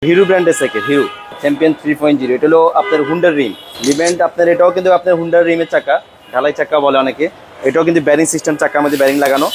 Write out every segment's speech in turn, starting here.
Hero ব্র্যান্ডের cycle hero champion 3.0। এটা হলো আপনার হুন্ডার রিম লিভেন্ট। আপনার এটাও কিন্তু আপনার হুন্ডার রিমের চাকা, ঢালাই চাকা বলে অনেকে। এটাও কিন্তু ব্যারিং সিস্টেম, চাকার মধ্যে ব্যারিং লাগানো।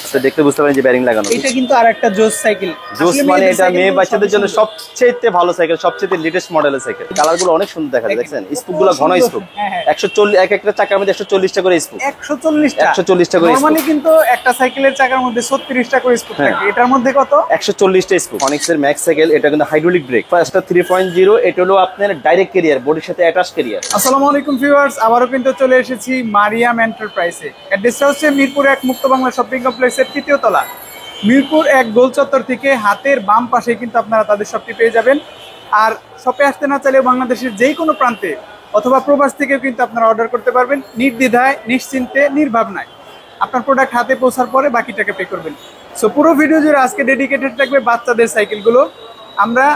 আপনি দেখতে বুঝতে পারেন যে ব্যারিং লাগানো। এটা কিন্তু আরেকটা জোস সাইকেল। জোস মানে এটা মেয়ে বাচ্চাদের জন্য সবচেয়ে ভালো সাইকেল, সবচেয়ে লেটেস্ট মডেলের সাইকেল। কালারগুলো অনেক সুন্দর দেখা যায়, দেখছেন স্পুকগুলো ঘন স্পুক। 140 এক একটা চাকার মধ্যে 140টা করে স্পুক। 140টা করে। নরমালি কিন্তু একটা সাইকেলের চাকার মধ্যে 36টা করে স্পুক থাকে, এটার মধ্যে কত? 140টা স্পুক। ফনিক্সের ম্যাক্স সাইকেল, এটা কিন্তু হাইড্রোলিক ব্রেক। ফার্স্টটা 3.0, এটা হলো আপনার ডাইরেক্ট ক্যারিয়ার, বডির সাথে অ্যাটাচ ক্যারিয়ার। আসসালামু আলাইকুম ভিউয়ার্স, আবারো কিন্তু চলে এসেছি মারিয়াম এন্টারপ্রাইজে। অ্যাড্রেসটা হচ্ছে মিরপুর 1 মুক্ত বাংলা শপিং কমপ্লেক্সের 3য় তলা। মিরপুর 1 গোল চত্বর থেকে হাতের বাম পাশে কিন্তু আপনারা তাদের শপটি পেয়ে যাবেন। আর শপে আসতে না চাইলেও বাংলাদেশের যেই কোনো প্রান্তে অথবা প্রবাস থেকেও কিন্তু আপনারা অর্ডার করতে পারবেন নির্দ্বিধায়, নিশ্চিন্তে, নির্ভাবনায়। আপনার প্রোডাক্ট হাতে পৌঁছার পরে বাকি টাকা পে করবেন। সো পুরো ভিডিও জুড়ে আজকে ডেডিকেটেড থাকবে বাচ্চাদের সাইকেলগুলো। আমরা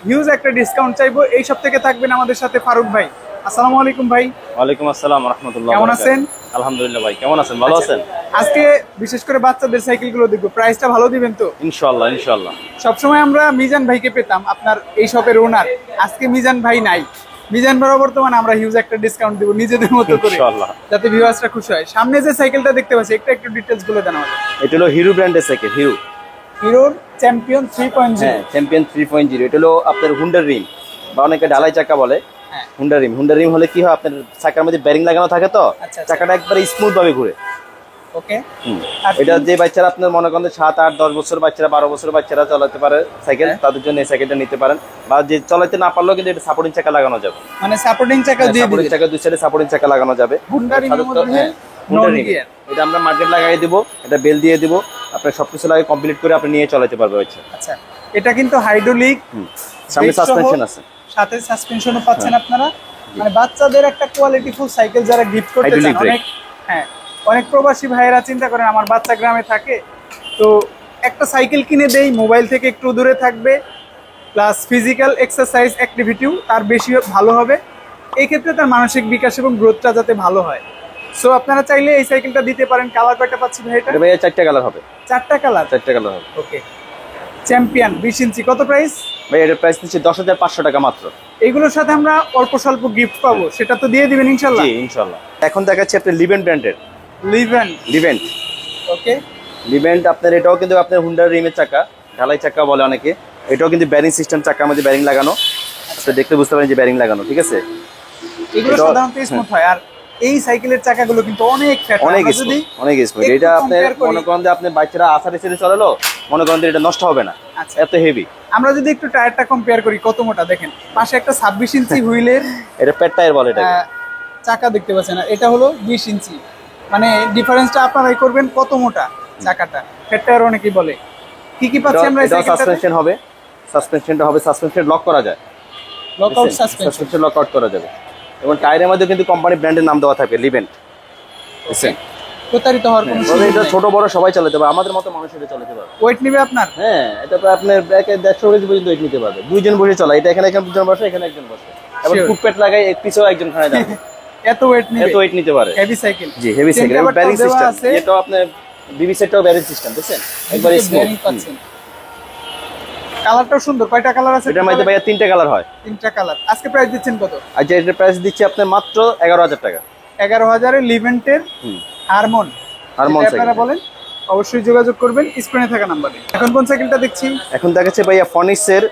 হিউজ একটা ডিসকাউন্ট চাইবো। এই সব থেকে থাকবেন আমাদের সাথে ফারুক ভাই। আসসালামু আলাইকুম ভাই। ওয়ালাইকুম আসসালাম ওয়া রাহমাতুল্লাহ। কেমন আছেন? আলহামদুলিল্লাহ ভাই, কেমন আছেন? ভালো আছেন? আজকে বিশেষ করে বাচ্চাদের সাইকেলগুলো দেখবো, প্রাইসটা ভালো দিবেন তো? ইনশাআল্লাহ ইনশাআল্লাহ। সবসময় আমরা মিজান ভাইকে পেতাম, আপনার এই শপের ওনার। আজকে মিজান ভাই নাই। মিজান ভাই বর্তমানে আমরা হিউজ একটা ডিসকাউন্ট দিব নিজেদের মতো করে, ইনশাআল্লাহ, যাতে ভিউয়ার্সরা খুশি হয়। সামনে যে সাইকেলটা দেখতে পাচ্ছি, একটু ডিটেইলস গুলো জানাও। এটা হলো হিরো ব্র্যান্ডের সাইকেল, হিরোর চ্যাম্পিয়ন 3.0। হ্যাঁ, চ্যাম্পিয়ন 3.0। এটা হলো আপনার হুন্ডার রিম বা অনেকে ঢালাই চাকা বলে। হুন্ডার রিম হলে কি হয়, আপনার চাকার মধ্যে ব্যারিং লাগানো থাকে, তো চাকাটা একবারে স্মুথ ভাবে ঘুরে। ওকে। এটা যে বাচ্চারা আপনার মনে করেন 7, 8, 10 বছর বাচ্চারা, 12 বছর বাচ্চারা চালাতে পারে সাইকেল, তাদের জন্য এই সাইকেলটা নিতে পারেন। বা যে চালাতে না পারলেও কিন্তু এটা সাপোর্টিং চাকা লাগানো যাবে, মানে সাপোর্টিং চাকা দিয়ে দিবেন। সাপোর্টিং চাকা দুই সাইডে সাপোর্টিং চাকা লাগানো যাবে। হুন্ডার রিমের মধ্যে নন গিয়ার। এটা আমরা মার্কেট লাগাই দিব, এটা বেল দিয়ে দিব, আপনি সবকিছু লাগিয়ে কমপ্লিট করে আপনি নিয়ে চালাতে পারবে। আচ্ছা, এটা কিন্তু হাইড্রোলিক, সামনে সাসপেনশন আছে, সাথে সাসপেনশনও পাচ্ছেন আপনারা। মানে বাচ্চাদের একটা কোয়ালিটি ফুল সাইকেল যারা গিফট করতে চান, অনেক প্রবাসী ভাইয়েরা চিন্তা করেন আমার বাচ্চা গ্রামে থাকে, তো একটা সাইকেল কিনে দেই, মোবাইল থেকে একটু দূরে থাকবে, প্লাস ফিজিক্যাল এক্সারসাইজ অ্যাক্টিভিটিও তার বেশি ভালো হবে। এই ক্ষেত্রে তার মানসিক বিকাশ এবং গ্রোথটা যাতে ভালো হয়। সো আপনারা চাইলে এই সাইকেলটা দিতে পারেন। কালার কয়টা পাচ্ছি ভাই? এটা ভাইয়া 4টা কালার হবে। 4টা কালার? 4টা কালার হবে। ওকে। চ্যাম্পিয়ন 20 ইঞ্চি, কত প্রাইস ভাই? এটার প্রাইস নিচ্ছে 10,500 টাকা মাত্র। এগুলোর সাথে আমরা অল্প স্বল্প গিফট পাবো, সেটা তো দিয়ে দিবেন ইনশাআল্লাহ? জি ইনশাআল্লাহ। এখন দেখাচ্ছি আপনার লিভেন্ট ব্র্যান্ডের লিভেন্ট। ওকে। লিভেন্ট আপনার এটাও কিন্তু আপনার হুন্ডার রিমের চাকা, ঢালাই চাকা বলে অনেকে। এটাও কিন্তু ব্যারিং সিস্টেম, চাকার মধ্যে ব্যারিং লাগানো। আপনি দেখতে বুঝতে পারেন যে ব্যারিং লাগানো, ঠিক আছে? এগুলো সাধারণত স্মুথ হয়। আর এই সাইকেলের চাকাগুলো কিন্তু অনেক ফ্যাট, অনেক স্মুথ। এটা আপনার মনে করেন যে আপনি বাচ্চারা আসারে ছেড়ে চালালো, মনে করেন এটা নষ্ট হবে না, এত হেভি। আমরা যদি একটু টায়ারটা কম্পেয়ার করি, কত মোটা দেখেন। পাশে একটা 26 ইঞ্চি হুইলের এটা পেট টায়ার বলে এটা, চাকা দেখতে পাচ্ছেন, আর এটা হলো 20 ইঞ্চি। মানে ডিফারেন্সটা আপনারাই করবেন কত মোটা চাকাটা। পেট টায়ার অনেকেই বলে। কি পাচ্ছি আমরা এই সাইকেলটাতে? সাসপেনশন হবে, সাসপেনশন লক করা যায়, লকআউট সাসপেনশন লক আউট করা যাবে। এবং টায়ারের মধ্যে কিন্তু কোম্পানি ব্র্যান্ডের নাম দেওয়া থাকবে, লিভেন্ট। প্রতারিত হওয়ার কোনো সুযোগ নেই। এটা নেই। ছোট বড় সবাই চালাতে পারে, আমাদের মতো মানুষ এটা চালাতে পারে। ওয়েট নিবে আপনার? হ্যাঁ, এটা তো আপনার ব্যাকে 150 কেজি পর্যন্ত ওয়েট নিতে পারবে। দুইজন বসে চালায়, এটা এখানে দুজন বসে, এখানে একজন বসে, এবং ফুটপ্যাড লাগাই এক পিছেও একজন খানে যাবে। এত ওয়েট নিতে পারে। Heavy cycle. জি হেভি সাইকেল, ব্যারিং সিস্টেম। এটা আপনার বিবি সেটটাও ব্যারিং সিস্টেম, দেখছেন একবার স্মুথ। কালারটাও সুন্দর। কয়টা কালার আছে? এটার মধ্যে ভাইয়া 3টা কালার হয়। 3টা কালার। আজকে প্রাইস দিচ্ছেন কত? আচ্ছা, এটার প্রাইস দিচ্ছি আপনার মাত্র 11,000 টাকা। 11,000 এর লিভেন্টের হারমন আপনারা বলেন, অবশ্যই যোগাযোগ করবেন স্ক্রিনে থাকা নম্বরে। এখন কোন সাইকেলটা দেখছি? এখন দেখাচ্ছে ভাইয়া ফনিক্সের,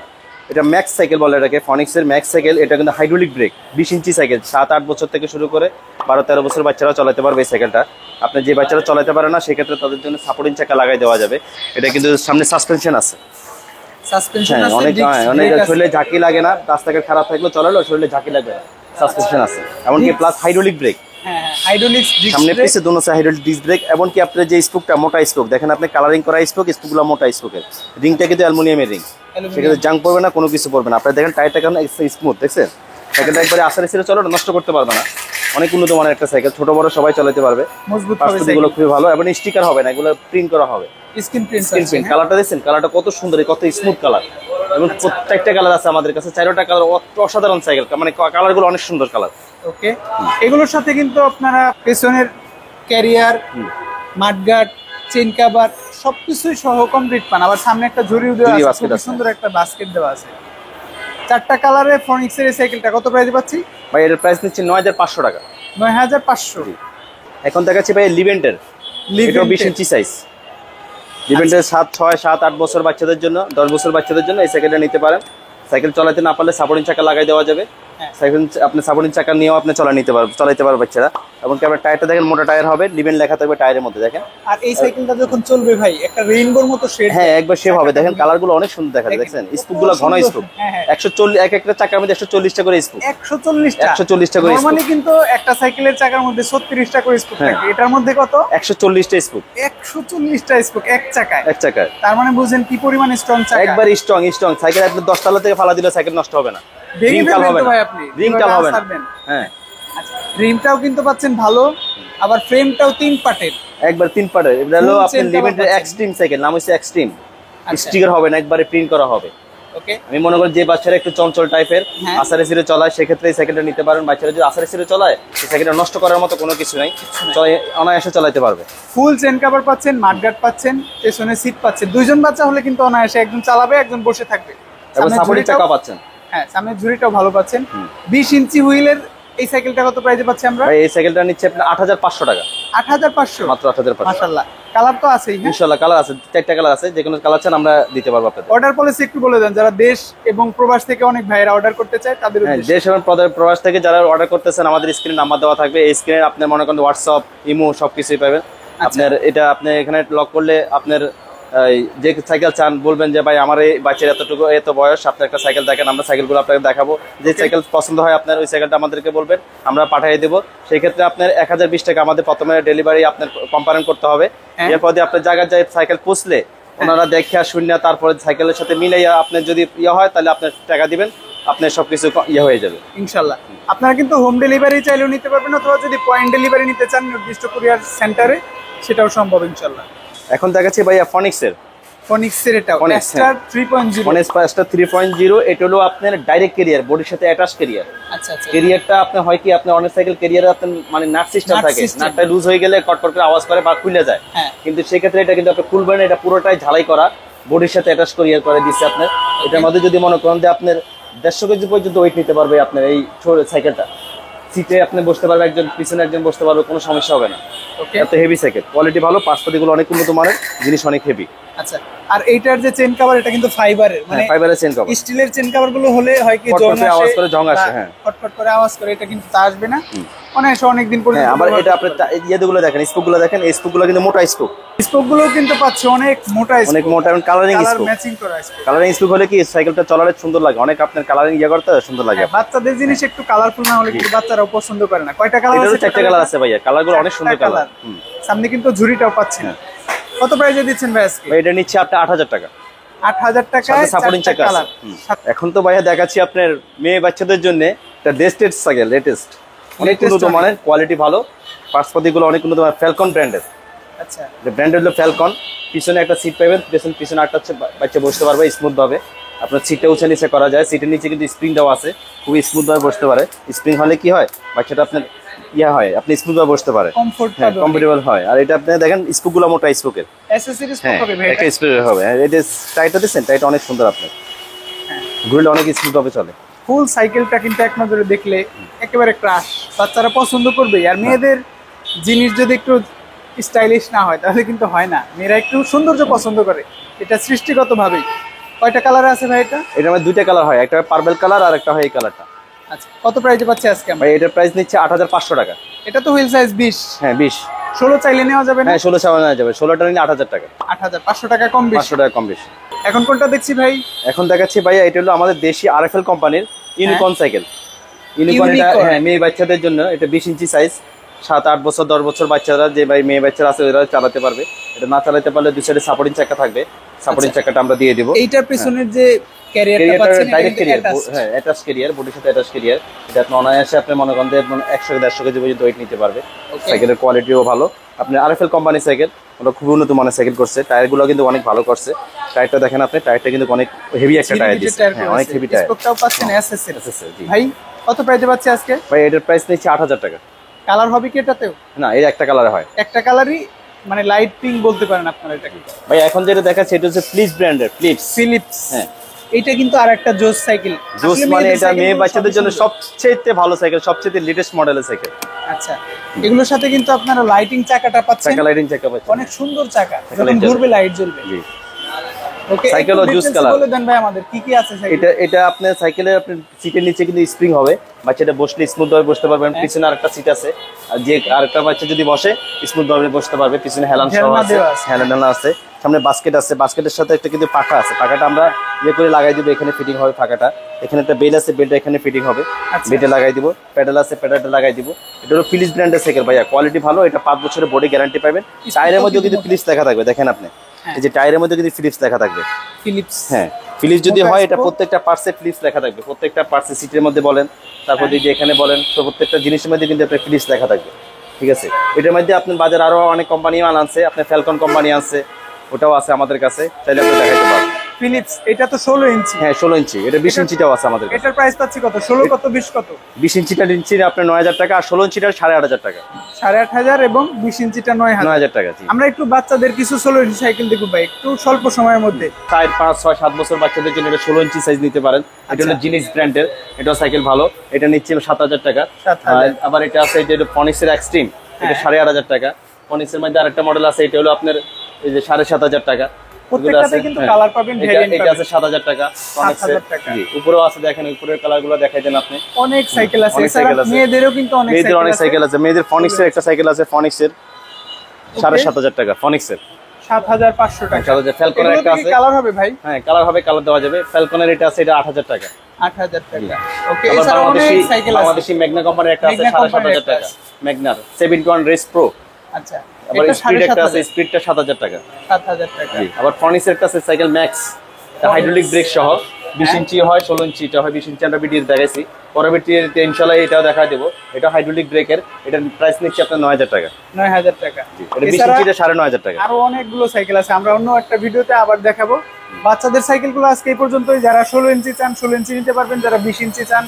এটা ম্যাক্স সাইকেল বলে এটাকে, ফনিক্সের ম্যাক্স সাইকেল। এটা কিন্তু হাইড্রোলিক ব্রেক, 20 ইঞ্চি সাইকেল। 7-8 বছর থেকে শুরু করে 12-13 বছর বাচ্চারা চালাতে পারবে এই সাইকেলটা। আপনি যে বাচ্চারা চালাতে পারে না, সেক্ষেত্রে তাদের জন্য সাপোর্টিং চাকা লাগাই দেওয়া যাবে। এটা কিন্তু সামনে সাসপেনশন আছে, অনেক শরীরে ঝাঁকি লাগে না। রাস্তাঘাট খারাপ থাকলে চলালো, শরীরে ঝাঁকি লাগবে না, সাসপেনশন আছে। এমনকি প্লাস হাইড্রোলিক ব্রেক, সামনে পিছে দুনো সাইড হাইড্রোলিক ডিস্ক ব্রেক। এমনকি আপনার যে স্পোকটা মোটা স্পোক, দেখেন আপনি কালারিং করা স্পোকগুলো মোটা স্পোকের। রিংটা কিন্তু অ্যালুমিনিয়ামের রিং, সেক্ষেত্রে জাং পড়বে না, কোনো কিছু পড়বে না। আপনার দেখেন টায়ারটা কেমন স্মুথ, দেখছেন? সাইকেলটা একবারে আসারে ছেড়ে চলো, নষ্ট করতে পারবে না। অনেক উন্নত মানের একটা সাইকেল, ছোট বড় সবাই চালাতে পারবে। পাশগুলো খুবই ভালো, এবং স্টিকার হবে না, এগুলো প্রিন্ট করা হবে, স্ক্রিন প্রিন্ট। কালারটা দেখছেন, কালারটা কত সুন্দর, কত স্মুথ কালার। এবং প্রত্যেকটা কালার আছে আমাদের কাছে, 4টা কালার। অসাধারণ সাইকেল, মানে কালারগুলো অনেক সুন্দর কালার। ওকে। এগুলোর সাথে কিন্তু আপনারা পেছনের ক্যারিয়ার, মাডগার্ড, চেইন কভার সবকিছুই সহ কমপ্লিট পান। আবার সামনে একটা ঝুড়িও দেওয়া আছে, খুব সুন্দর একটা বাস্কেট দেওয়া আছে। চারটা কালারে ফনিক্স এর এই সাইকেলটা কত প্রাইসে পাচ্ছি ভাই এটার প্রাইস নিচ্ছে 9500 টাকা। 9500। এখন দেখাচ্ছি ভাই লিভেন্টের, এটা 20 ইঞ্চি সাইজ। লিভেন্টের 7, 6, 7, 8 বছর বাচ্চাদের জন্য, 10 বছর বাচ্চাদের জন্য এই সাইকেলটা নিতে পারেন। সাইকেল চালাতে না পারলে সাপোর্টিং চাকা লাগাই দেওয়া যাবে। সাইকেল আপনি সাপোর্টিং চাকা নিয়েও আপনি চালাতে পারবেন বাচ্চারা। এবং কি আপনার টায়ারটা দেখেন মোটা টায়ার হবে, লিভেন্ট লেখা থাকবে টায়ারের মধ্যে দেখেন। আর এই সাইকেলটা যখন চলবে ভাই একটা রেইনবোর মতো শেড, হ্যাঁ একবার শেপ হবে দেখেন, কালারগুলো অনেক সুন্দর দেখা যায় দেখছেন। স্পুকগুলো ঘন স্পুক, 140 এক একটা চাকার মধ্যে 140টা করে স্পুক, 140টা করে। নরমালি কিন্তু একটা সাইকেলের চাকার মধ্যে 36টা করে স্পুক থাকে, এটার মধ্যে কত 140টা স্পুক, 140টা স্পুক এক চাকায়। তার মানে বুঝেন কি পরিমাণ স্ট্রং চাকা, একবার স্ট্রং। সাইকেল আপনি 10 তলা থেকে ফালা দিলে সাইকেল নষ্ট হবে না, রিমটাল হবে না, রিমটাল হবে না। হ্যাঁ আচ্ছা, রিমটাও কিন্তু পাচ্ছেন ভালো, আবার ফ্রেমটাও 3 পার্টের, একবার 3 পার্টের। এটা হলো আপনার লিমিটেড এক্সট্রিম সাইকেল, নাম হচ্ছে এক্সট্রিম। স্টিকার হবে না, একবারে প্রিন্ট করা হবে। ওকে, আমি মনে করি যে বাচ্চারা একটু চঞ্চল টাইপের আসারে সিরে চলায় সেক্ষেত্রে এই সাইকেলটা নিতে পারেন। বাচ্চারা যদি আসারে সিরে চলায় এই সাইকেলটা নষ্ট করার মতো কোনো কিছু নাই, অনায়াসে চালাতে পারবে। ফুল চেন কভার পাচ্ছেন, মাডগার্ড পাচ্ছেন, পেছনে সিট পাচ্ছেন। দুইজন বাচ্চা হলে কিন্তু অনায়াসে একজন চালাবে একজন বসে থাকবে। এবং সাপোর্টিং চাকা পাচ্ছেন। হ্যাঁ, সামনের ঝুড়িটাও ভালো পাচ্ছেন। 20 ইঞ্চি হুইলের এই সাইকেলটা কত প্রাইসে পাচ্ছি আমরা? এই সাইকেলটা নিচ্ছে আপনার 8500 টাকা। 8500 মাত্র 8500। মাশাআল্লাহ, কালার তো আছেই। ইনশাআল্লাহ কালার আছে, 4টা কালার আছে, যে কোনো কালার চান আমরা দিতে পারবো আপনাদের। অর্ডার পলিসি একটু বলে দেন, যারা দেশ এবং প্রবাস থেকে অনেক ভাইরা অর্ডার করতে চায় তাদের উদ্দেশ্যে। দেশ এবং প্রবাস থেকে যারা অর্ডার করতেছেন আমাদের স্ক্রিনে নাম্বার দেওয়া থাকবে, এই স্ক্রিনে আপনি মনে করেন হোয়াটসঅ্যাপ, ইমো সবকিছুই পাবেন। আপনার এটা আপনি এখানে লক করলে আপনার যে সাইকেল চান বলবেন যে ভাই আমার এই বাচ্চার এত বয়স, আপনি একটা সাইকেল দেখেন, আমরা সাইকেলগুলো আপনাকে দেখাবো। যে সাইকেল পছন্দ হয় আপনার ওই সাইকেলটা আমাদেরকে বলবেন, আমরা পাঠিয়ে দেবো। সেই ক্ষেত্রে আপনার 1020 টাকা আমাদের প্রথমে ডেলিভারি আপনার কম্পারেন করতে হবে। এরপর দিয়ে আপনার জায়গায় যায় সাইকেল পুষলে ওনারা দেখে শূন্য, তারপরে সাইকেলের সাথে মিলাইয়া আপনার যদি হয় তাহলে আপনার টাকা দিবেন, আপনার সবকিছু হয়ে যাবে ইনশাল্লাহ। আপনারা কিন্তু হোম ডেলিভারি চাইলেও নিতে পারবেন, অথবা যদি পয়েন্ট ডেলিভারি নিতে চান নির্দিষ্ট কুরিয়ার সেন্টারে সেটাও সম্ভব ইনশাল্লাহ। এখন দেখাচ্ছি ভাইয়া ফনিক্সের এটাও এক্সট্রা 3.0, এক্সট্রা 3.0। এটা হলো আপনার ডাইরেক্ট ক্যারিয়ার, বডির সাথে অ্যাটাচ ক্যারিয়ার। আচ্ছা আচ্ছা, ক্যারিয়ারটা আপনার হয় কি আপনার অনেক সাইকেল ক্যারিয়ারে আপনার মানে নাট সিস্টেম থাকে, নাটটা লুজ হয়ে গেলে কটকট করে আওয়াজ করে বা খুলে যায়। কিন্তু সেই ক্ষেত্রে এটা কিন্তু আপনি খুলবেন না, এটা পুরোটাই ঝালাই করা, বডির সাথে অ্যাটাচ ক্যারিয়ার করে দিচ্ছে আপনার। এটার মধ্যে যদি মনে করেন যে আপনার 150 কেজি পর্যন্ত ওয়েট নিতে পারবে আপনার এই ছোট সাইকেলটা। সিটে আপনি বসতে পারবে, একজন পিছনে একজন বসতে পারবে, কোনো সমস্যা হবে না। এত হেভি সাইকেল, কোয়ালিটি ভালো, পাঁচপাতিগুলো অনেক উন্নত মানের, জিনিস অনেক হেভি। আচ্ছা, আর এইটার যে চেন কভার এটা কিন্তু ফাইবারের, মানে ফাইবারের চেন কভার। স্টিলের চেন কভার গুলো হলে হয় কি আওয়াজ করে জং আসে, হ্যাঁ কটকট করে আওয়াজ করে, এটা কিন্তু তা আসবে না, অনেক দিন পর্যন্ত। আবার এটা আপনি ইয়েগুলো দেখেন, স্পুকগুলো দেখেন, এই স্পুকগুলো কিন্তু মোটা স্পুক। স্পুকগুলো কিন্তু পাচ্ছে অনেক মোটা, অনেক মোটা এবং কালারিং স্পুক, ম্যাচিং করা স্পুক। কালারিং স্পুক হলে কি সাইকেলটা চলালে সুন্দর লাগে, অনেক আপনার কালারিং করতে সুন্দর লাগে। বাচ্চাদের জিনিস একটু কালারফুল না হলে কিন্তু বাচ্চারাও পছন্দ করে না। কয়টা কালার আছে? 4টা কালার আছে ভাইয়া, কালারগুলো অনেক সুন্দর কালার। সামনে কিন্তু ঝুড়িটাও পাচ্ছেন। কত প্রাইসে দিচ্ছেন ভাই আজকে? এটা নিচ্ছে আপনি 8000 টাকা। 8000 টাকায় সাপোর্টিং চাকা আছে। এখন তো ভাইয়া দেখাচ্ছি আপনার মেয়ে বাচ্চাদের জন্য একটা লেটেস্ট সাইকেল, লেটেস্ট, অনেক উন্নত মানের, কোয়ালিটি ভালো, পার্টসপাতিগুলো অনেক উন্নত মানের, ফ্যালকন ব্র্যান্ডের। আচ্ছা, ব্র্যান্ডের হলো ফ্যালকন। পিছনে একটা সিট পাবেন, পিছনে একটা হচ্ছে বাচ্চা বসতে পারবে স্মুথ ভাবে। আপনার সিটটা উঁচা নিচে করা যায়, সিটের নিচে কিন্তু স্প্রিং দেওয়া আছে, খুবই স্মুথ ভাবে বসতে পারে। স্প্রিং হলে কি হয়, বাচ্চাটা আপনার হয়, আপনি স্মুথ ভাবে বসতে পারে, কমফোর্টেবল হয়। আর এটা আপনি দেখেন স্পুকগুলো মোটা স্পুকের, অ্যাকসেসরিজ কত হবে ভাই? একটা স্পুক হবে। এটা টাইটটা দিচ্ছেন, টাইটটা অনেক সুন্দর, আপনার ঘুরলে অনেক স্মুথ ভাবে চলে। ফুল সাইকেলটা কিন্তু এক নজরে দেখলে একেবারে ক্রাশ, বাচ্চারা পছন্দ করবে। আর মেয়েদের জিনিস যদি একটু স্টাইলিশ না হয় তাহলে কিন্তু হয় না, মেয়েরা একটু সৌন্দর্য পছন্দ করে, এটা সৃষ্টিগত ভাবেই। কয়টা কালার আছে ভাই এটা? এটা আমার 2টা কালার হয়, একটা পার্পল কালার আর একটা হয় এই কালারটা। আচ্ছা, কত প্রাইসে পাচ্ছি আজকে আমরা? ভাই এটার প্রাইস নিচ্ছে 8500 টাকা। এটা তো হুইল সাইজ 20। হ্যাঁ 20। 16 চাইলে নেওয়া যাবে না? হ্যাঁ 16 চাইলে নেওয়া যাবে, 16টা নিলে 8000 টাকা। 8500 টাকা কম বেশি, 500 টাকা কম বেশি। এখন কোনটা দেখছি ভাই? এখন দেখাচ্ছি ভাইয়া, এটা হলো আমাদের দেশি আরএফএল কোম্পানির ইউনিকর্ন সাইকেল। ইউনিকর্ন এটা হ্যাঁ মেয়ে বাচ্চাদের জন্য, এটা 20 ইঞ্চি সাইজ, 7-8 বছর 10 বছর বাচ্চারা, যে ভাই মেয়ে বাচ্চারা আছে ওরা চালাতে পারবে। এটা না চালাতে পারলে দুই সাইডে সাপোর্টিং চাকা থাকবে, সাপোর্টিং চাকাটা আমরা দিয়ে দেব। এইটার পিছনের যে ক্যারিয়ারটা পাচ্ছেন, ডাইরেক্ট ক্যারিয়ার, হ্যাঁ অ্যাটাচ ক্যারিয়ার, বডির সাথে অ্যাটাচ ক্যারিয়ার। এটা আপনি অনায়াসে আপনি মনে করেন 100-150 কেজি পর্যন্ত ওয়েট নিতে পারবে। সাইকেলের কোয়ালিটিও ভালো। আপনি আরএফএল কোম্পানির সাইকেল, ওটা খুব উন্নত মানের সাইকেল করছে, টায়ারগুলো কিন্তু অনেক ভালো করছে। টায়ারটা দেখেন আপনি, টায়ারটা কিন্তু অনেক হেভি একটা টায়ার দিচ্ছে, হ্যাঁ অনেক হেভি টায়ার। স্পোকটাও পাচ্ছেন এসএসএল। ভাই কত প্রাইসে পাচ্ছি আজকে? ভাই এটার প্রাইস নিচ্ছে 8000 টাকা। কালার হবে কি এটাতেও? না, এর একটা কালারে হয়, একটা কালারই, মানে লাইট পিঙ্ক বলতে পারেন আপনারা এটাকে। ভাই এখন যেটা দেখাচ্ছে এটা হচ্ছে ফিলিপস ব্র্যান্ডের, ফিলিপস। হ্যাঁ, এটা কিন্তু আর একটা জোস সাইকেল। জোস মানে এটা মেয়ে বাচ্চাদের জন্য সবচেয়ে ভালো সাইকেল, সবচেয়ে লেটেস্ট মডেলের সাইকেল। আচ্ছা, এগুলোর সাথে কিন্তু আপনারা লাইটিং চাকাটা পাচ্ছেন, চাকা লাইটিং চাকা পাচ্ছেন, অনেক সুন্দর চাকা, যখন ঘুরবে লাইট জ্বলবে। জি, ওকে, সাইকেল ও জুস কালার বলে দেন ভাই আমাদের কি কি আছে সাইকেল। এটা আপনার সাইকেলে আপনার সিটের নিচে কিন্তু স্প্রিং হবে, বাচ্চাটা বসলে স্মুথ ভাবে বসতে পারবেন। পিছনে আরেকটা সিট আছে, আর যে আরেকটা বাচ্চা যদি বসে স্মুথ ভাবে বসতে পারবে। পিছনে হেলান সহ আছে, হেলান আছে। সামনে বাস্কেট আছে, বাস্কেটের সাথে একটা কিন্তু পাখা আছে, পাখাটা আমরা ইয়ে করে লাগাই দিব, এখানে ফিটিং হবে পাখাটা। এখানে একটা বেল আছে, বেলটা এখানে ফিটিং হবে, বেলটা লাগাই দিব। প্যাডেল আছে, প্যাডেলটা লাগাই দিব। এটা হলো ফিলিপস ব্র্যান্ডের সাইকেল ভাইয়া, কোয়ালিটি ভালো। এটা 5 বছরের বডি গ্যারান্টি পাবেন। টায়ারের মধ্যে কিন্তু ফিলিপস লেখা থাকবে, দেখেন আপনি এই যে টায়ারের মধ্যে কিন্তু ফিলিপস লেখা থাকবে। ফিলিপস, হ্যাঁ, ফিলিপস যদি হয় এটা প্রত্যেকটা পার্টসে ফিলিপস লেখা থাকবে, প্রত্যেকটা পার্টসে সিটের মধ্যে বলেন, তারপর যে এখানে বলেন, তো প্রত্যেকটা জিনিসের মধ্যে কিন্তু একটা ফিলিপস লেখা থাকবে। ঠিক আছে, এটার মধ্যে আপনার বাজার আরো অনেক কোম্পানি মাল আনছে, আপনার ফ্যালকন কোম্পানি আছে, ওটাও আছে আমাদের কাছে, চাইলে আপনি দেখাইতে পারেন। ফিলিপস, এটা তো 16 ইঞ্চি। হ্যাঁ 16 ইঞ্চি, এটা 20 ইঞ্চিটাও আছে আমাদের কাছে। এটার প্রাইস পাচ্ছি কত? 16 কত 20 কত? 20 ইঞ্চিটা ইঞ্চি আপনার 9000 টাকা, আর 16 ইঞ্চিটা 8500 টাকা। 8500 এবং 20 ইঞ্চিটা 9000 টাকা। জি, আমরা একটু বাচ্চাদের কিছু 16 ইঞ্চি সাইকেল দেখব ভাই, একটু স্বল্প সময়ের মধ্যে। 4, 5, 6, 7 বছর বাচ্চাদের জন্য এটা 16 ইঞ্চি সাইজ নিতে পারেন। এটা হলো জিনিস ব্র্যান্ডের, এটা সাইকেল ভালো। এটা নিচ্ছে 7000 টাকা। আবার এটা আছে যে ফনিক্সের এক্সট্রিম, এটা 8500 টাকা। ফনিক্সের মধ্যে আরেকটা মডেল আছে, এটা হলো আপনার এই যে 7500 টাকা। প্রত্যেকটাতে কিন্তু কালার পাবেন, ভেরিয়েন্ট এটা আছে 7000 টাকা। 7000 টাকা। জি, উপরেও আছে, দেখেন উপরের কালারগুলো দেখাই দেন আপনি। অনেক সাইকেল আছে, এছাড়া মেয়েদেরও কিন্তু অনেক সাইকেল আছে। মেয়েদের ফনিক্সের একটা সাইকেল আছে, ফনিক্সের 7500 টাকা। ফনিক্সের 7500 টাকা। ফ্যালকনের একটা আছে, কালার হবে ভাই? হ্যাঁ কালার হবে, কালার দেওয়া যাবে। ফ্যালকনের এটা আছে, এটা 8000 টাকা। 8000 টাকা। ওকে, এছাড়া অনেক সাইকেল আছে। বাংলাদেশি ম্যাগনা কোম্পানির একটা আছে 7500 টাকা, ম্যাগনার 71 রেস প্রো। আচ্ছা, আবার স্পিড একটা আছে, স্পিডটা 7000 টাকা। 7000 টাকা। আবার ফনিক্সের একটা আছে সাইকেল ম্যাক্স, হাইড্রোলিক ব্রেক সহ, 20 ইঞ্চি হয়, 16 ইঞ্চি এটা হয়। 20 ইঞ্চি আমরা ভিডিও দেখাইছি, পরবর্তীতে ইনশাআল্লাহ এটাও দেখা দেবো। এটা হাইড্রোলিক ব্রেকের, এটার প্রাইস নিচ্ছে আপনার 9000 টাকা। 9000 টাকা। এটা 20 ইঞ্চিটা 9500 টাকা। আরো অনেকগুলো সাইকেল আছে, আমরা অন্য একটা ভিডিওতে আবার দেখাবো। বাচ্চাদের সাইকেলগুলো আজকে এই পর্যন্তই। যারা 16 ইঞ্চি চান 16 ইঞ্চি নিতে পারবেন, যারা 20 ইঞ্চি চান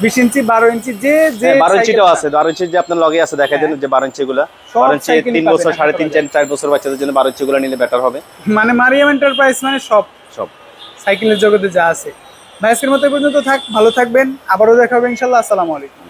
20 ইঞ্চি, 12 ইঞ্চি, যে 12 ইঞ্চিটাও আছে। 12 ইঞ্চি যে আপনার লগে আছে, দেখাই দেন যে 12 ইঞ্চি গুলা। 12 ইঞ্চি 3 বছর, 3.5, 4 বছর বাচ্চাদের জন্য 12 ইঞ্চি গুলা নিলে বেটার হবে। মানে মারিয়াম এন্টারপ্রাইজ মানে সব সাইকেলের জগতে যা আছে। ভাই আজকের মতো এই পর্যন্ত থাক, ভালো থাকবেন, আবারও দেখা হবে ইনশাআল্লাহ। আসসালামু আলাইকুম।